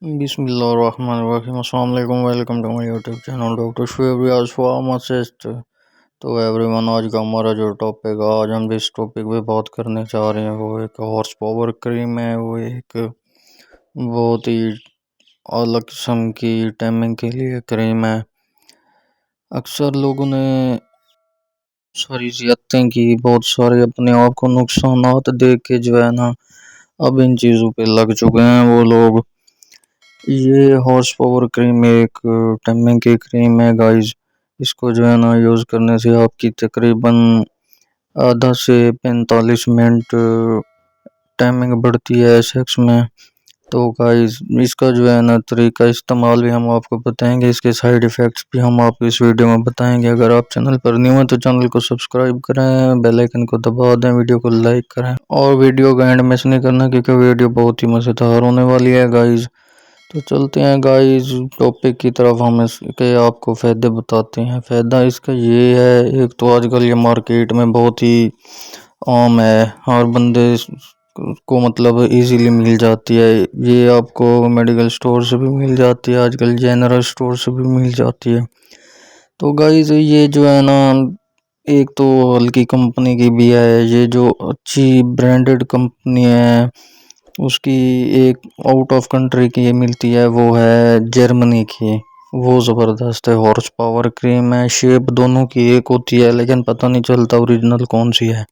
बिस्मिल्लाहिर्रहमानिर्रहीम अस्सलाम वालेकुम। Welcome to my YouTube channel doctor Shoaib Riaz pharmacist. तो एवरीवन, आज का हमारा जो टॉपिक है, आज हम जिस टॉपिक पे बात करने जा रहे हैं वो एक हॉर्स पावर क्रीम है। वो एक बहुत ही अलग किस्म की टाइमिंग के लिए क्रीम है। अक्सर लोगों ने सारी जियादतें की, बहुत सारे अपने आप को नुकसानात देख के जो है ना अब इन चीज़ों पे लग चुके हैं वो लोग। ये हॉर्स पावर क्रीम एक टाइमिंग की क्रीम है गाइस। इसको जो है ना यूज़ करने से आपकी तकरीबन आधा से 45 मिनट टाइमिंग बढ़ती है सेक्स में। तो गाइस इसका जो है ना तरीका इस्तेमाल भी हम आपको बताएंगे, इसके साइड इफ़ेक्ट्स भी हम आपको इस वीडियो में बताएंगे। अगर आप चैनल पर न्यू हैं तो चैनल को सब्सक्राइब करें, बेल आइकन को दबा दें, वीडियो को लाइक करें और वीडियो का एंड मिस नहीं करना क्योंकि वीडियो बहुत ही मज़ेदार होने वाली है गाइस। तो चलते हैं गाइस टॉपिक की तरफ। हम इसके आपको फ़ायदे बताते हैं। फ़ायदा इसका ये है, एक तो आजकल ये मार्केट में बहुत ही आम है, हर बंदे को मतलब इजीली मिल जाती है। ये आपको मेडिकल स्टोर से भी मिल जाती है, आजकल जनरल स्टोर से भी मिल जाती है। तो गाइस ये जो है ना एक तो हल्की कंपनी की भी है, ये जो अच्छी ब्रांडेड कंपनी है उसकी एक आउट ऑफ कंट्री की ये मिलती है, वो है जर्मनी की। वो ज़बरदस्त है, हॉर्स पावर क्रीम है। शेप दोनों की एक होती है लेकिन पता नहीं चलता ओरिजिनल कौन सी है।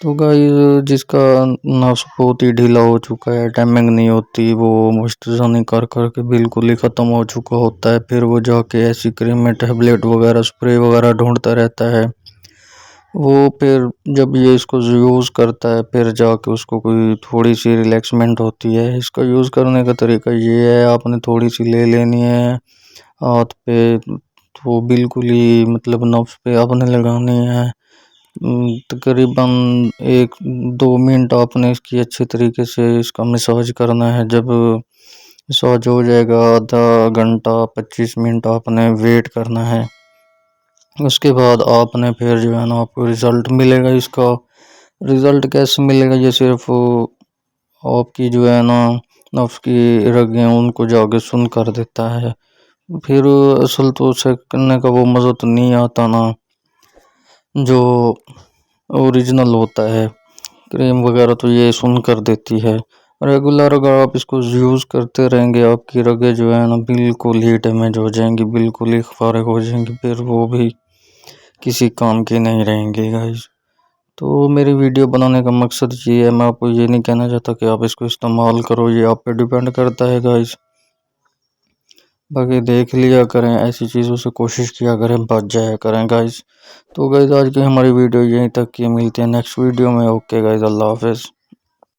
तो गाइस जिसका नस बहुत ही ढीला हो चुका है, टाइमिंग नहीं होती, वो मुस्तज़नी कर कर के बिल्कुल ही ख़त्म हो चुका होता है, फिर वो जाके ऐसी क्रीम में टैबलेट वगैरह स्प्रे वगैरह ढूंढता रहता है। वो फिर जब ये इसको यूज़ करता है फिर जाके उसको कोई थोड़ी सी रिलैक्समेंट होती है। इसका यूज़ करने का तरीका ये है, आपने थोड़ी सी ले लेनी है हाथ पे, तो बिल्कुल ही मतलब नब्ज़ पे आपने लगानी है। तकरीबन 1-2 मिनट आपने इसकी अच्छे तरीके से इसका मसाज करना है। जब मसाज हो जाएगा आधा घंटा 25 मिनट आपने वेट करना है। उसके बाद आपने फिर जो है ना आपको रिज़ल्ट मिलेगा। इसका रिज़ल्ट कैसे मिलेगा, ये सिर्फ आपकी जो है ना नफ्स की रगें उनको जाके सुन कर देता है। फिर असल तो चेक करने का वो मज़ा तो नहीं आता ना जो ओरिजिनल होता है। क्रीम वगैरह तो ये सुन कर देती है। रेगुलर अगर आप इसको यूज़ करते रहेंगे आपकी रगें जो है ना बिल्कुल ही डैमेज हो जाएंगी, बिल्कुल ही फारिग हो जाएंगी, फिर वो भी किसी काम की नहीं रहेंगी गाइस। तो मेरी वीडियो बनाने का मकसद ये है, मैं आपको ये नहीं कहना चाहता कि आप इसको इस्तेमाल करो, ये आप पे डिपेंड करता है गाइस। बाकी देख लिया करें, ऐसी चीज़ों से कोशिश किया करें, बच जाया करें गाइस। तो गाइस आज की हमारी वीडियो यहीं तक की, मिलते हैं नेक्स्ट वीडियो में। ओके गाइस, अल्लाह हाफ़िज़।